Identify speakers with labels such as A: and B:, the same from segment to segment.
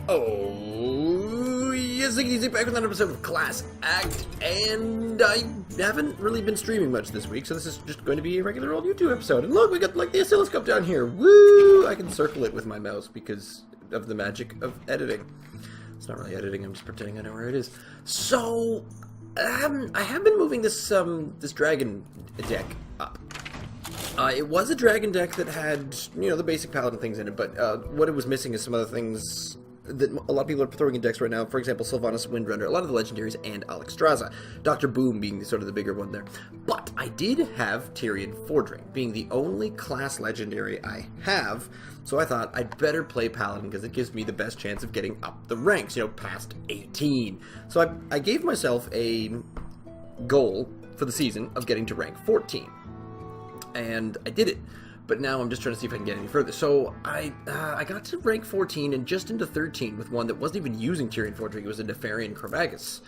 A: Oh, yes, easy back with another episode of Class Act, and I haven't really been streaming much this week, so this is just going to be a regular old YouTube episode. And look, we got like the oscilloscope down here. Woo! I can circle it with my mouse because of the magic of editing. It's not really editing. I'm just pretending I know where it is. So I have been moving this this dragon deck up. It was a dragon deck that had, you know, the basic paladin things in it, but what it was missing is some other things that a lot of people are throwing in decks right now. For example, Sylvanas Windrunner, a lot of the legendaries, and Alexstrasza. Dr. Boom being sort of the bigger one there. But I did have Tyrion Fordring, being the only class legendary I have, so I thought I'd better play Paladin because it gives me the best chance of getting up the ranks, you know, past 18. So I gave myself a goal for the season of getting to rank 14. And I did it, but now I'm just trying to see if I can get any further. So I got to rank 14 and just into 13 with one that wasn't even using Tyrion Fordring. It was a Nefarian Cravagus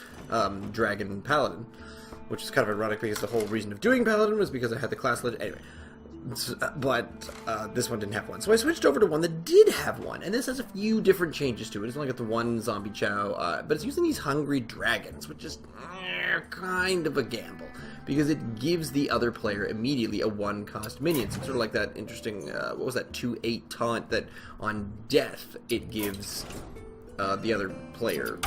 A: Dragon Paladin, which is kind of ironic because the whole reason of doing Paladin was because I had the class legend. Anyway, but this one didn't have one. So I switched over to one that did have one, and this has a few different changes to it. It's only got the one zombie chow, but it's using these hungry dragons, which is kind of a gamble, because it gives the other player immediately a 1-cost minion. So it's sort of like that interesting, what was that, 2/8 taunt that on death it gives the other player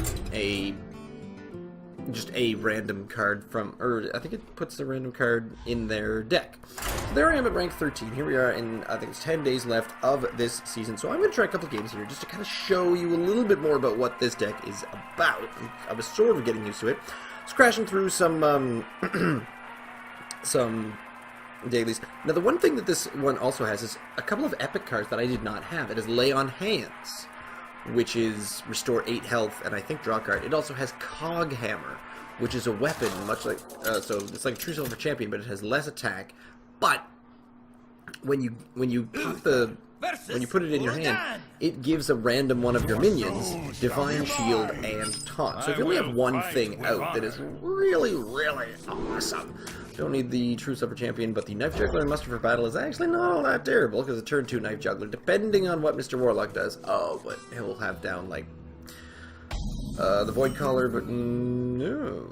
A: just a random card from, or I think it puts the random card in their deck. So there I am at rank 13. Here we are in, I think it's 10 days left of this season. So I'm going to try a couple games here just to kind of show you a little bit more about what this deck is about. I was sort of getting used to it. Just crashing through some some dailies. Now the one thing that this one also has is a couple of epic cards that I did not have. It is Lay on Hands, which is restore 8 health and I think draw a card. It also has Cog Hammer, which is a weapon, much like so it's like a True Silver Champion, but it has less attack. But when you put it in your hand, it gives a random one of your minions Divine Shield and Taunt. So if you only have one thing out that is really, really awesome, don't need the True Silver Champion, but the Knife Juggler and Muster for Battle is actually not all that terrible, because a turn 2 Knife Juggler, depending on what Mr. Warlock does. Oh, but he'll have down, like, the Void Collar, but no.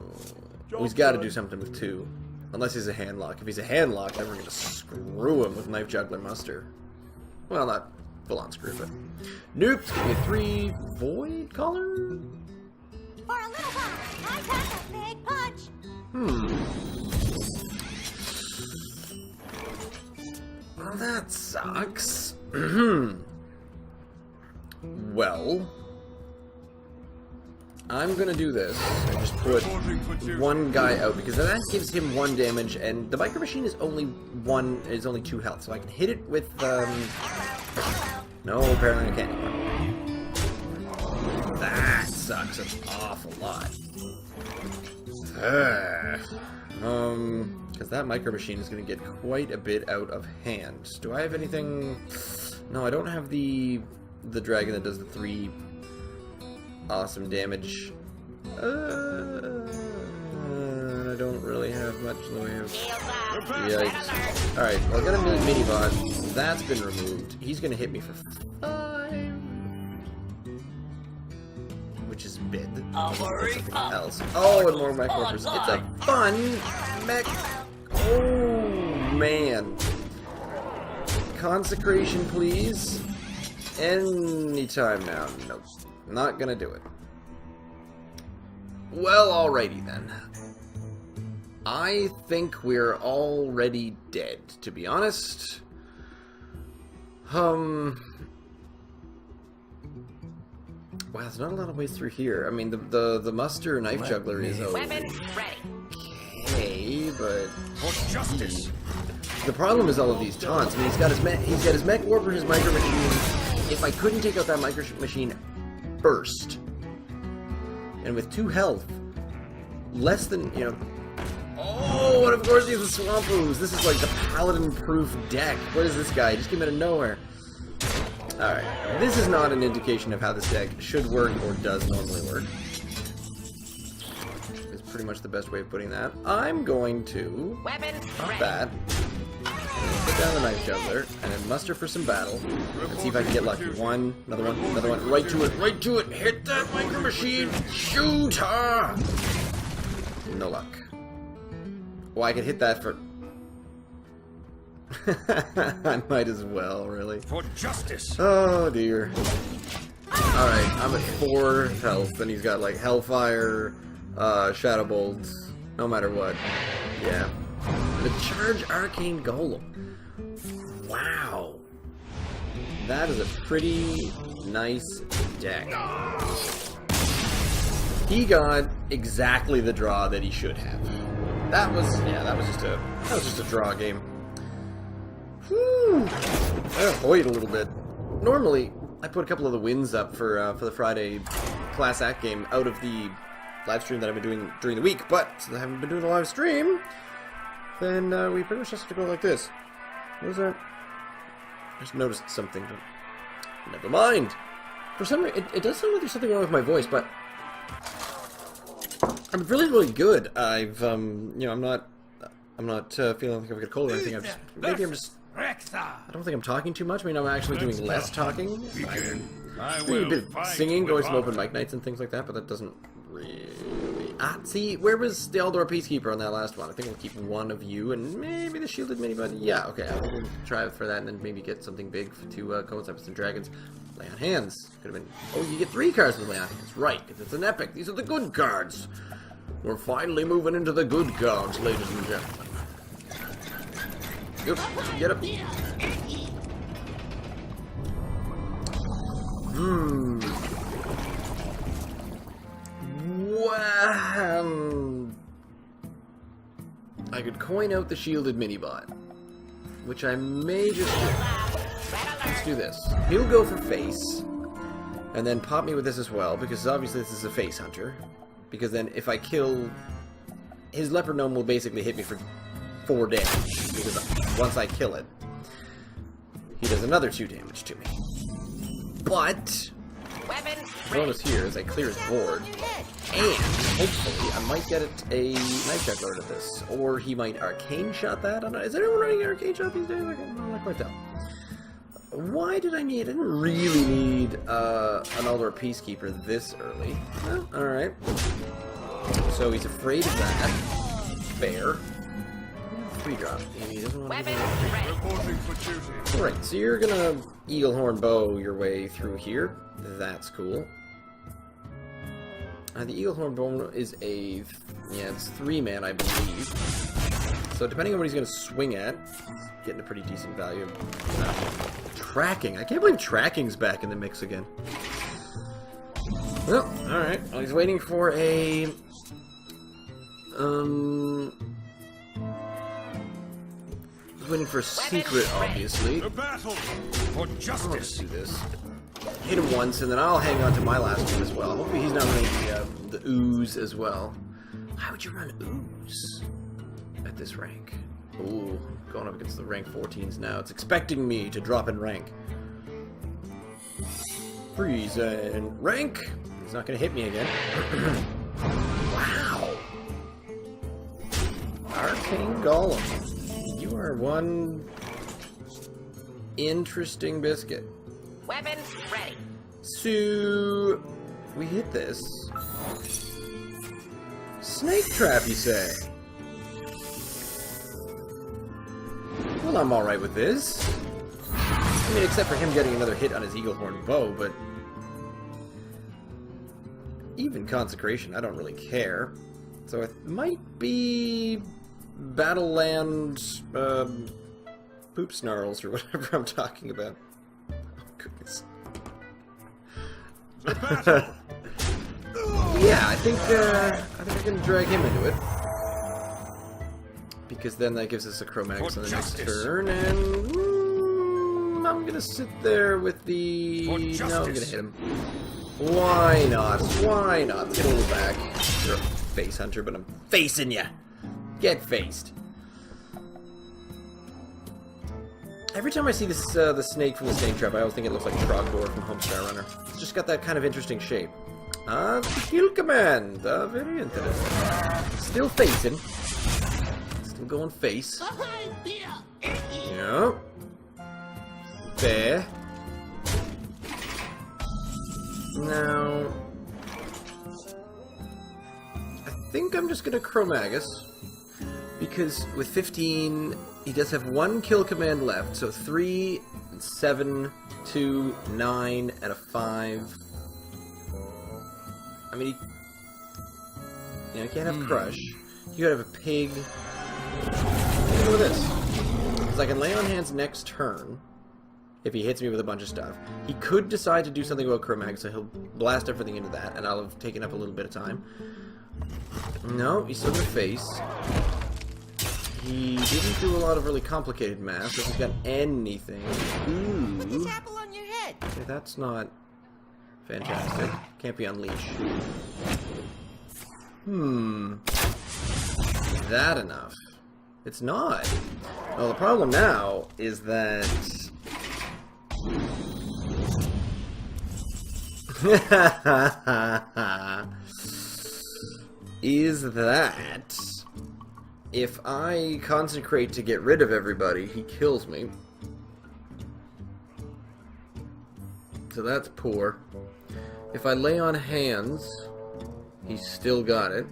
A: Well, he's got to do something with 2. Unless he's a handlock. If he's a handlock, then we're going to screw him with Knife Juggler Muster. Well, not full-on screw, but... Nope, give me 3 Void Collar?
B: For a little while, I pack a big punch.
A: Well, that sucks. Well, I'm gonna do this and just put one guy out, because that gives him 1 damage, and the Micro Machine is only 2 health, so I can hit it with no, apparently I can't anymore. That sucks an awful lot. Because that Micro Machine is going to get quite a bit out of hand. Do I have anything? No, I don't have the dragon that does the 3 awesome damage. I don't really have much in the way of... Yikes. Alright, well, I got a mini-bot. That's been removed. He's going to hit me for 5. Which is big. Something else. Oh, and more mech workers. It's a fun mech. Oh, man. Consecration, please. Anytime now. Nope. Not gonna do it. Well, alrighty then. I think we're already dead, to be honest. Wow, there's not a lot of ways through here. I mean, the Muster Knife Juggler is okay, but the problem is all of these taunts. I mean, he's got his Mech Warper, his Micro Machine. If I couldn't take out that Micro Machine first, and with 2 health, less than, you know. Oh, and of course he has the Swamp Ooze. This is like the Paladin-proof deck. What is this guy? He just came out of nowhere. Alright, this is not an indication of how this deck should work or does normally work. It's pretty much the best way of putting that. I'm going to pop that. Put down the knife juggler, and then muster for some battle. Let's see if I can get lucky. One, another one. Right to it. Hit that micro machine. Shoot her. No luck. Well, I can hit that for... I might as well, really.
C: For justice.
A: Oh, dear. Alright, I'm at 4 health, and he's got, like, Hellfire, Shadow Bolts, no matter what. Yeah. The Charge Arcane Golem. Wow. That is a pretty nice deck. He got exactly the draw that he should have. That was just a draw game. Whew. I avoid a little bit. Normally, I put a couple of the wins up for the Friday Class Act game out of the live stream that I've been doing during the week, but since I haven't been doing a live stream, then we pretty much have to go like this. What was that? I just noticed something, but never mind. For some reason, it does sound like there's something wrong with my voice, but I'm really good. I've you know, I'm not feeling like I've got a cold or anything. I don't think I'm talking too much. I mean, I'm actually doing less talking. I'm doing a bit of singing, going some open mic nights and things like that, but that doesn't really... see, where was the Aldor Peacekeeper on that last one? I think we'll keep one of you, and maybe the Shielded Minibud. Yeah, okay, I think we'll try for that, and then maybe get something big to coincide with some dragons. Lay on Hands. Could have been... Oh, you get 3 cards with Lay on Hands. Right, because it's an epic. These are the good cards. We're finally moving into the good cards, ladies and gentlemen. Yep, get up. Wow. I could coin out the Shielded Minibot, which I may just do. Let's do this. He'll go for face, and then pop me with this as well, because obviously this is a face hunter. Because then if I kill... His Leopard Gnome will basically hit me for 4 damage, because once I kill it, he does another 2 damage to me. But bonus here is I clear his board, and hopefully I might get a Knife Juggler out of this, or he might Arcane Shot that. Is anyone running Arcane Shot these days? I can't quite tell. Why did I need? I didn't really need an Aldor Peacekeeper this early. Well, alright. So he's afraid of that. Fair. 3 drop. He doesn't want to Alright, so you're gonna Eaglehorn Bow your way through here. That's cool. The Eaglehorn Bow is a... Yeah, it's 3-man, I believe. So depending on what he's gonna swing at, he's getting a pretty decent value. Tracking. I can't believe tracking's back in the mix again. Well, alright. Well, he's waiting for a... He's waiting for a secret, obviously.
C: The battle for justice.
A: Do this. Hit him once, and then I'll hang on to my last one as well. Hopefully he's not running the ooze as well. Why would you run ooze at this rank? Ooh, going up against the rank 14s now. It's expecting me to drop in rank. Freeze and rank. He's not going to hit me again. Wow. Arcane Golem. You are one interesting biscuit.
B: Weapons ready.
A: So, we hit this. Snake Trap, you say? Well, I'm alright with this. I mean, except for him getting another hit on his Eaglehorn Bow, but... Even Consecration, I don't really care. So it might be... Battleland... Poop Snarls, or whatever I'm talking about. Oh, goodness. Yeah, I think I can drag him into it. Because then that gives us a Chromax on the next turn, and... I'm gonna sit there with the... No, I'm gonna hit him. Why not? Why not? Let's get a little back. You're a face hunter, but I'm facing ya! Get faced. Every time I see this, the snake from the Snake Trap, I always think it looks like Trogdor from Homestar Runner. It's just got that kind of interesting shape. Skill Command! Very interesting. Still facing. Still going face. Yeah. No. Fair. Now, I think I'm just gonna Chromagus, because with 15, he does have one kill command left, so 3, 7, 2, 9, and a 5. I mean, you can't have Crush. You gotta have a Pig. Let's go with this. Because I can lay on hands next turn, if he hits me with a bunch of stuff. He could decide to do something about Chromag, so he'll blast everything into that, and I'll have taken up a little bit of time. No, he's still gonna face. He didn't do a lot of really complicated math, so he's got anything. Ooh.
B: Put this apple on your head.
A: Okay, that's not fantastic. Can't be unleashed. Is that enough? It's not. Well, the problem now is that... is that if I consecrate to get rid of everybody, he kills me. So that's poor. If I lay on hands, he's still got it.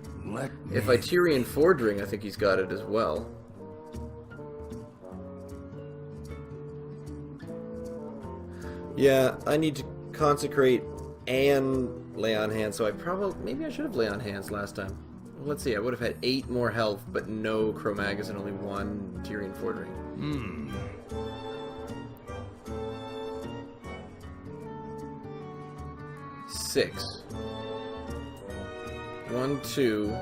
A: If I Tyrian Fordring, I think he's got it as well. Yeah, I need to consecrate and lay on hands, so maybe I should have lay on hands last time. Let's see, I would have had 8 more health, but no Chromagus and only 1 Tyrian Fordring. 6. 1, 2.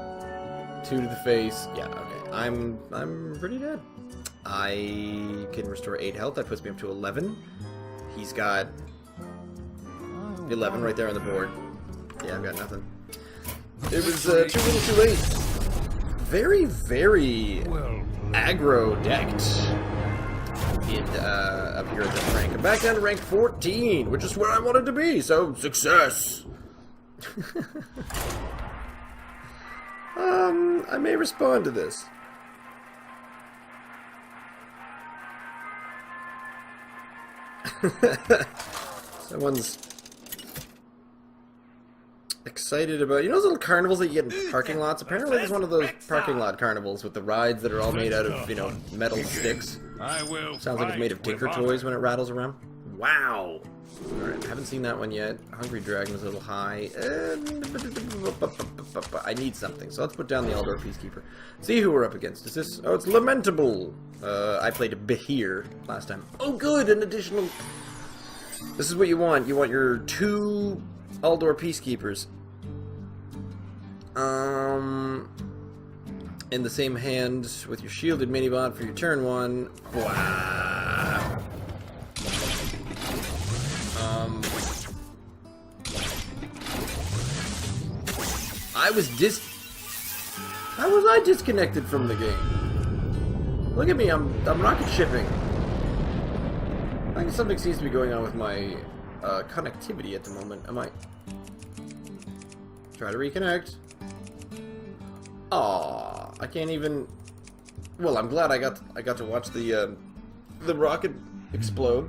A: 2 to the face. Yeah, okay. I'm pretty dead. I can restore 8 health. That puts me up to 11. He's got 11 right there on the board. Yeah, I've got nothing. It was too little too late. Very, very aggro decked up here at this rank. I'm back down to rank 14, which is where I wanted to be, so success! I may respond to this. Someone's excited about, you know those little carnivals that you get in parking lots? Apparently there's one of those parking lot carnivals with the rides that are all made out of, metal sticks. Sounds like it's made of Tinker Toys when it rattles around. Wow! Alright, I haven't seen that one yet. Hungry Dragon was a little high. I need something, so let's put down the Eldor Peacekeeper. See who we're up against. Is this... Oh, it's Lamentable! I played a Behir last time. Oh good, an additional... This is what you want. You want your 2 Eldor Peacekeepers. In the same hand with your shielded minibot for your turn 1. Wow. How was I disconnected from the game? Look at me, I'm rocket shipping. I think something seems to be going on with my connectivity at the moment. I might try to reconnect. Aww, I can't even. Well, I'm glad I got to watch the rocket explode.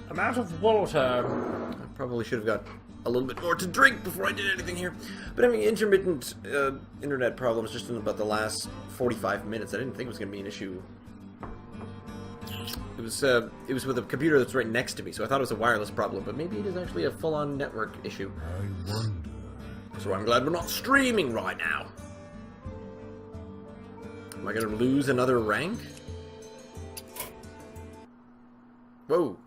A: I'm out of water. I probably should have got a little bit more to drink before I did anything here. But having intermittent internet problems just in about the last 45 minutes. I didn't think it was going to be an issue. It was with a computer that's right next to me, so I thought it was a wireless problem, but maybe it is actually a full-on network issue. So I'm glad we're not streaming right now. Am I going to lose another rank? Whoa.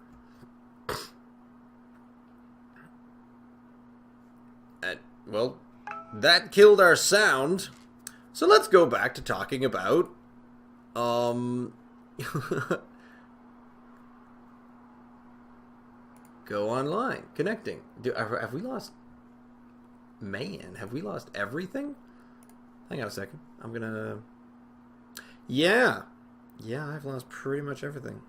A: Well, that killed our sound. So let's go back to talking about go online, connecting. Have we lost? Man, have we lost everything? Hang on a second. I'm gonna. Yeah, I've lost pretty much everything.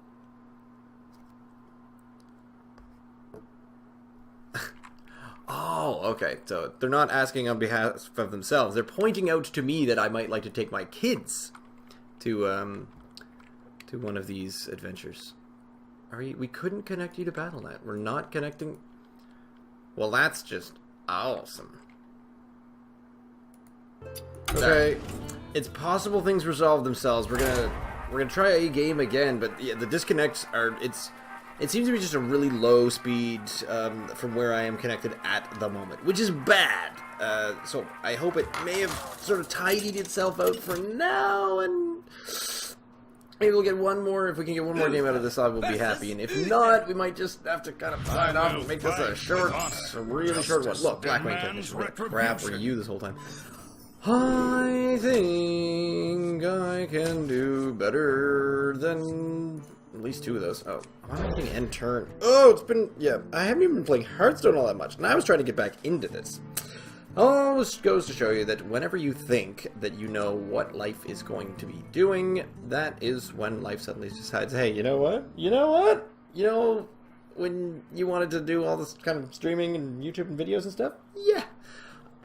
A: Oh, okay. So they're not asking on behalf of themselves. They're pointing out to me that I might like to take my kids to to one of these adventures. We couldn't connect you to Battle.net. We're not connecting. Well, that's just awesome. Okay, it's possible things resolve themselves. We're gonna try a game again, but yeah, the disconnects are. It seems to be just a really low speed from where I am connected at the moment, which is bad. So I hope it may have sort of tidied itself out for now, and maybe we'll get one more. If we can get one more game out of this, I will be happy. And if not, we might just have to kind of sign off and make this a really short one. Look, Black Wing Technician, what crap were you this whole time? I think I can do better than at least 2 of those. Oh, I'm hitting end turn. Oh, it's been, yeah, I haven't even been playing Hearthstone all that much, and I was trying to get back into this. Oh, this goes to show you that whenever you think that you know what life is going to be doing, that is when life suddenly decides, hey, you know what? You know what? You know, when you wanted to do all this kind of streaming and YouTube and videos and stuff? Yeah.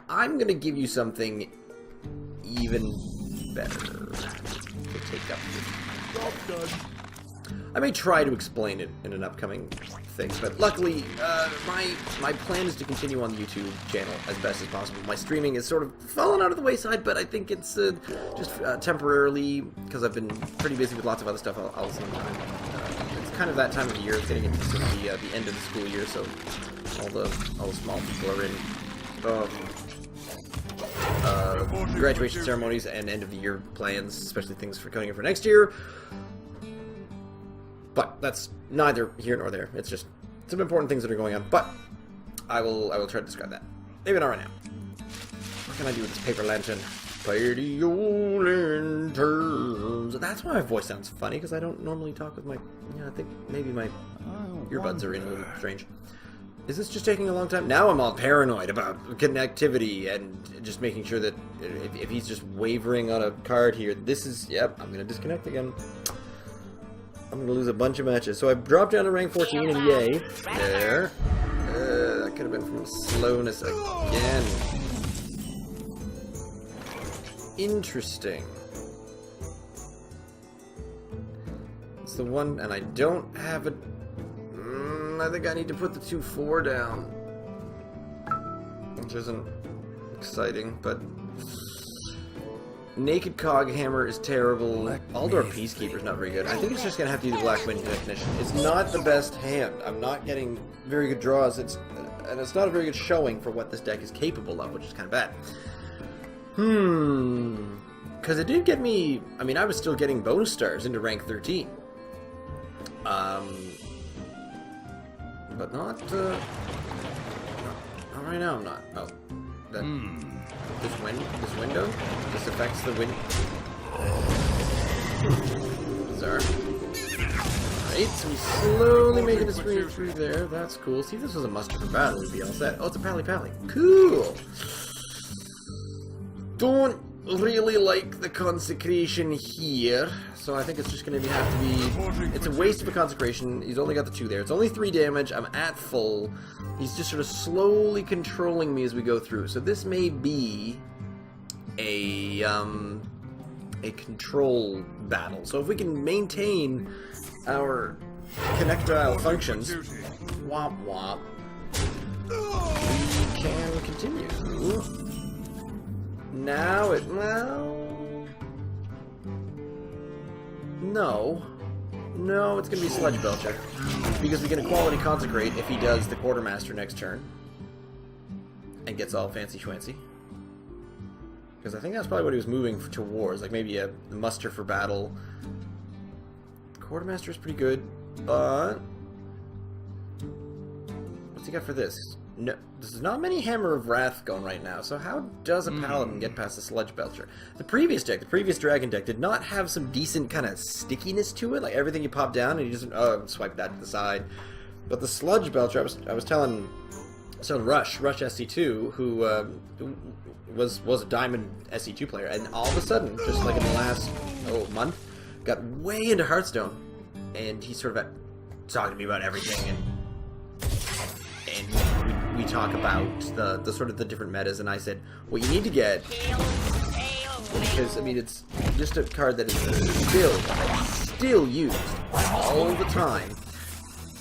A: I'm going to give you something even better to take up this job done. I may try to explain it in an upcoming thing, but luckily, my plan is to continue on the YouTube channel as best as possible. My streaming is sort of fallen out of the wayside, but I think it's just temporarily, because I've been pretty busy with lots of other stuff all the same time. It's kind of that time of the year. It's getting into sort of the end of the school year, so all the small people are in graduation ceremonies and end of the year plans, especially things for going in for next year. But that's neither here nor there. It's just some important things that are going on. But I will try to describe that. Maybe not right now. What can I do with this paper lantern? Radio lanterns. That's why my voice sounds funny, because I don't normally talk with my. Yeah, I think maybe my earbuds are in a little strange. Is this just taking a long time? Now I'm all paranoid about connectivity and just making sure that if he's just wavering on a card here, this is, yep, I'm going to disconnect again. I'm going to lose a bunch of matches. So I dropped down to rank 14 and yay. There. That could have been from slowness again. Interesting. It's the one, and I don't have a... I think I need to put the 2-4 down, which isn't exciting, but Naked Coghammer is terrible. Aldor Peacekeeper's not very good. I think it's just gonna have to be the Black Wind Technician. It's not the best hand. I'm not getting very good draws. And it's not a very good showing for what this deck is capable of, which is kind of bad. Because it did get me. I mean, I was still getting bonus stars into rank 13. But not right now. I'm not. Oh, that this window. This affects the wind. Bizarre. Alright, so we slowly making its way through there. That's cool. See, if this was a muster for battle, we'd be all set. Oh, it's a pally. Cool. Don't really like the consecration here, so I think it's just going to have to be... It's a waste of a consecration. He's only got the 2 there. It's only 3 damage. I'm at full. He's just sort of slowly controlling me as we go through. So this may be a control battle. So if we can maintain our connectile functions, womp, we can continue. Now No, it's going to be Sludge Belcher. Because we can Equality Consecrate if he does the Quartermaster next turn. And gets all fancy-schwancy. Because I think that's probably what he was moving towards. Like maybe a muster for battle. Quartermaster is pretty good, but... What's he got for this? No, there's not many Hammer of Wrath going right now, so how does a Paladin get past the Sludge Belcher? The previous Dragon deck, did not have some decent kind of stickiness to it, like everything you pop down and you just, swipe that to the side. But the Sludge Belcher, I was telling Rush SC2, who was a Diamond SC2 player, and all of a sudden, just like in the last month, got way into Hearthstone, and he sort of talking to me about everything, and we talk about the sort of the different metas, and I said, what you need to get, because I mean it's just a card that is built still used all the time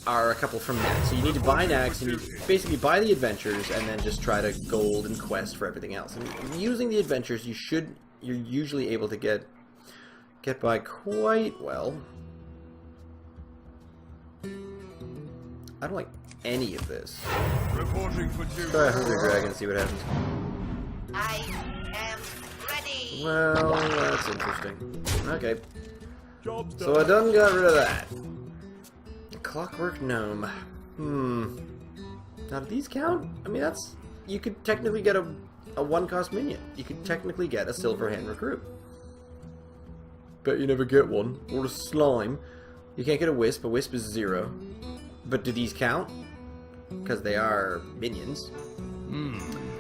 A: are a couple from Nax. So you need to buy Nax, and you basically buy the adventures, and then just try to gold and quest for everything else. And using the adventures, you're usually able to get by quite well. I don't like any of this.
C: Reporting for duty.
A: Try a Hungry Dragon and see what happens.
B: I am ready.
A: Well, that's interesting. Okay. So I done got rid of that. Clockwork Gnome. Now, do these count? I mean, that's... You could technically get a one-cost minion. You could technically get a Silverhand Recruit. Bet you never get one. Or a Slime. You can't get a Wisp. A Wisp is 0. But do these count? Because they are minions.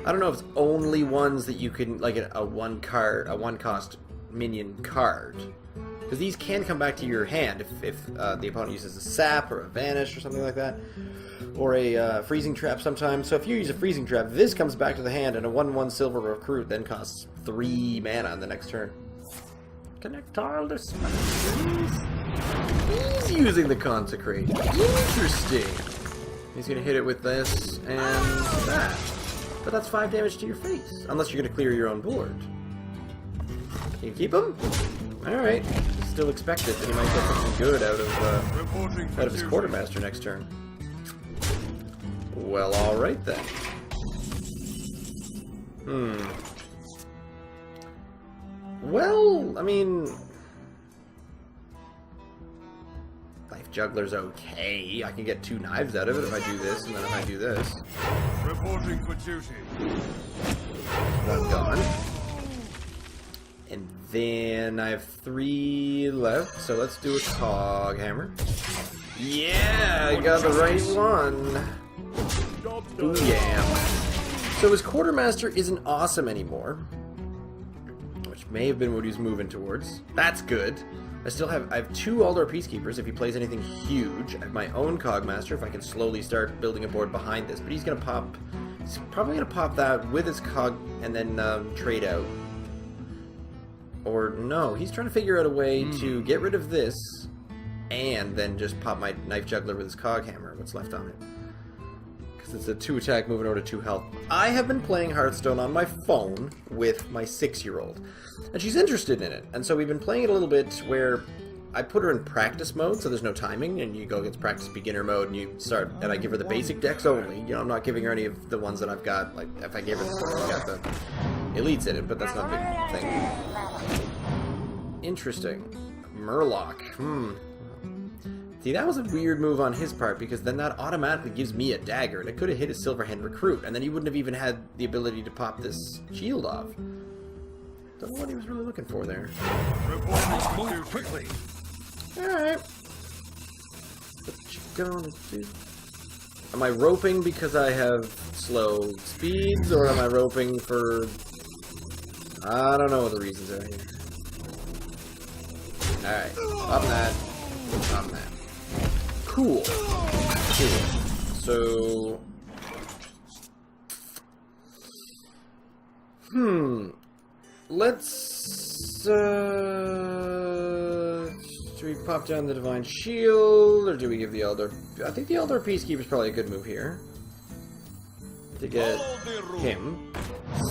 A: I don't know if it's only ones that you can, like a one-cost minion card. Because these can come back to your hand if the opponent uses a Sap or a Vanish or something like that. Or a Freezing Trap sometimes. So if you use a Freezing Trap, this comes back to the hand, and a 1/1 Silver Recruit then costs 3 mana on the next turn. Connectile Dispatch. He's using the Consecrate. Interesting. He's going to hit it with this and that. But that's 5 damage to your face. Unless you're going to clear your own board. Can you keep him? Alright. Still expected that he might get something good out of his Quartermaster next turn. Well, alright then. Well, I mean... Knife Juggler's okay. I can get 2 knives out of it if I do this, and then if I do this.
C: Reporting for duty.
A: 1 gone. And then I have 3 left, so let's do a Cog Hammer. Yeah, I got the right one. Booyah. So his Quartermaster isn't awesome anymore, which may have been what he was moving towards. That's good. I have 2 Aldor Peacekeepers if he plays anything huge. I have my own Cogmaster if I can slowly start building a board behind this. But he's probably gonna pop that with his Cog and then trade out. Or no, he's trying to figure out a way to get rid of this and then just pop my Knife Juggler with his Cog Hammer, what's left on it. Because it's a 2 attack moving over to 2 health. I have been playing Hearthstone on my phone with my 6-year-old. And she's interested in it. And so we've been playing it a little bit where I put her in practice mode, so there's no timing, and you go against practice beginner mode, and you start, and I give her the basic decks only. You know, I'm not giving her any of the ones that I've got. Like, if I gave her the got the elites in it, but that's not a big thing. Interesting. Murloc. See, that was a weird move on his part, because then that automatically gives me a dagger, and it could have hit his Silverhand Recruit, and then he wouldn't have even had the ability to pop this shield off. Don't know what he was really looking for there.
C: Move quickly.
A: Alright. What you gonna do? Am I roping because I have slow speeds, or am I roping for... I don't know what the reasons are here. Alright. Up that. Up that. Cool. Cool. So... Let's, do we pop down the Divine Shield, or do we give the Elder... I think the Elder Peacekeeper is probably a good move here. To get him.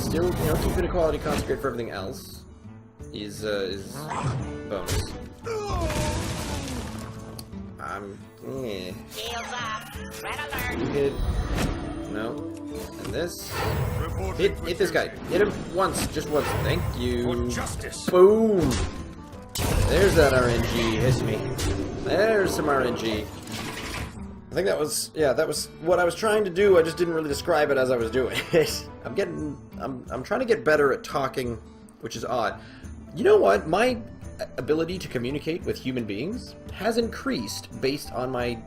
A: Still, you know, keep good quality Consecrate for everything else. Is bonus.
B: Shields up. Red alert.
A: Hit. No. And this. Hit this guy. Hit him once. Just once. Thank you.
C: For justice.
A: Boom. There's that RNG. Hit me. There's some RNG. I think that was, yeah, that was what I was trying to do. I just didn't really describe it as I was doing it. I'm trying to get better at talking, which is odd. You know what? My ability to communicate with human beings has increased based on my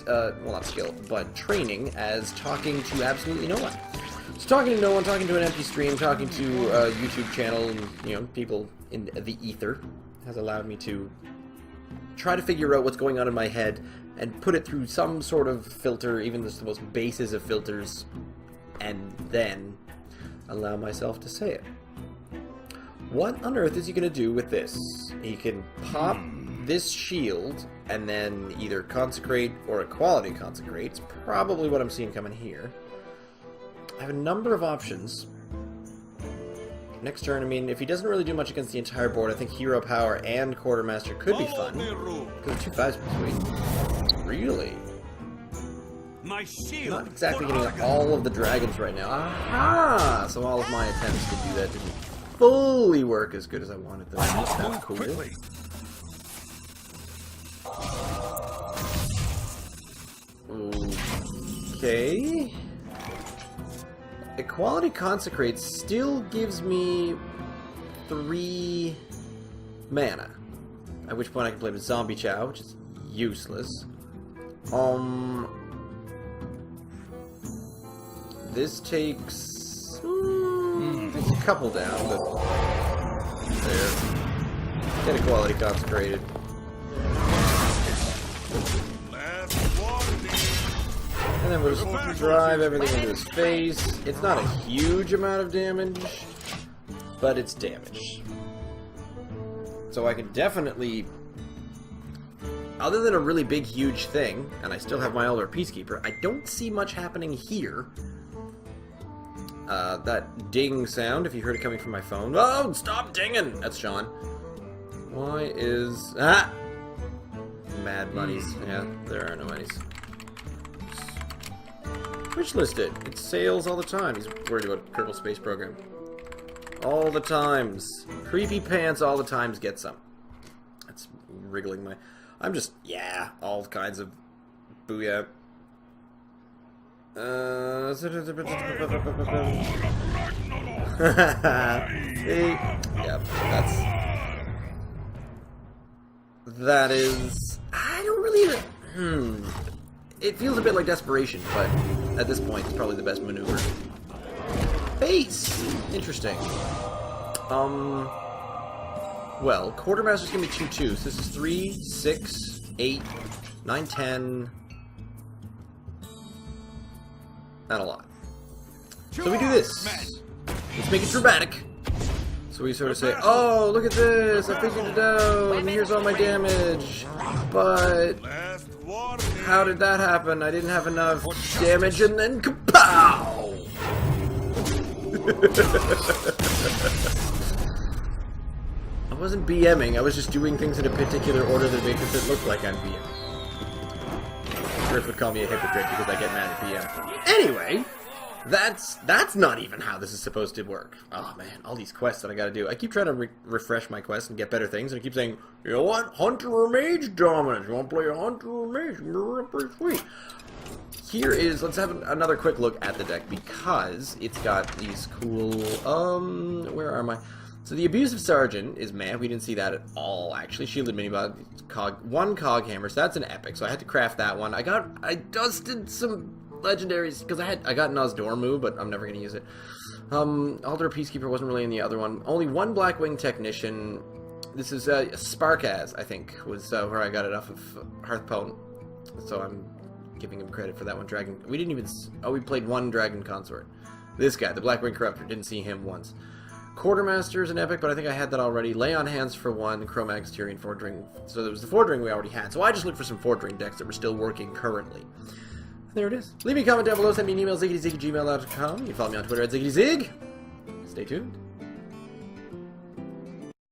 A: well, not skill, but training as talking to absolutely no one. So talking to no one, talking to an empty stream, talking to a YouTube channel, and, you know, people in the ether has allowed me to try to figure out what's going on in my head and put it through some sort of filter, even just the most bases of filters, and then allow myself to say it. What on earth is he going to do with this? He can pop this shield, and then either Consecrate or Equality Consecrate. It's probably what I'm seeing coming here. I have a number of options. Next turn, I mean, if he doesn't really do much against the entire board, I think Hero Power and Quartermaster could be fun. Because 2 5s between. Really?
C: My shield.
A: Not exactly getting all of the dragons right now. Aha! So all of my attempts to do that didn't fully work as good as I wanted them. That's cool.
C: Quickly.
A: Okay. Equality Consecrate still gives me 3 mana. At which point I can play with Zombie Chow, which is useless. This takes a couple down, but there. Get Equality Consecrated. And then we'll just drive everything into his face. It's not a huge amount of damage, but it's damage. So I can definitely, other than a really big, huge thing, and I still have my Elder Peacekeeper, I don't see much happening here. That ding sound, if you heard it coming from my phone. Oh, stop dinging! That's Sean. Why is... Ah! Mad monies. Yeah, there are no monies. Wish listed. It sales all the time. He's worried about Kerbal Space Program. All the times. Creepy Pants all the times get some. That's wriggling my... I'm just... Yeah, all kinds of... Booyah. See? Yep, that is... I don't really even... It feels a bit like desperation, but at this point, it's probably the best maneuver. Base! Interesting. Well, Quartermaster's gonna be 2/2, so this is 3, 6, 8, 9, 10... Not a lot. So we do this. Let's make it dramatic. So we sort of say, oh, look at this, I figured it out, and here's all my damage. But how did that happen? I didn't have enough damage, and then kapow! I wasn't BMing, I was just doing things in a particular order that makes it look like I'm BMing. Griff would call me a hypocrite because I get mad at BM. Anyway, that's not even how this is supposed to work. Oh man, all these quests that I gotta do. I keep trying to refresh my quests and get better things, and I keep saying, you know what? Hunter or Mage dominance. You wanna play a Hunter or Mage? Pretty sweet. Here is, let's have another quick look at the deck, because it's got these cool, where are my... So the Abusive Sergeant is meh. We didn't see that at all, actually. Shielded Minibot, one Cog Hammer, so that's an epic. So I had to craft that one. I dusted some legendaries, because I got Nozdormu, but I'm never going to use it. Alder Peacekeeper wasn't really in the other one. Only one Blackwing Technician. This is Sparkaz, I think, was where I got it off of Hearthpone. So I'm giving him credit for that one. Dragon. We didn't even... Oh, we played one Dragon Consort. This guy, the Blackwing Corruptor, didn't see him once. Quartermaster is an epic, but I think I had that already. Lay on Hands for 1, Chromax, Tyrion, Fordring. So there was the Fordring we already had. So I just looked for some Fordring decks that were still working currently. And there it is. Leave me a comment down below, send me an email, ziggyzig@gmail.com. You can follow me on Twitter at ziggyzig. Stay tuned.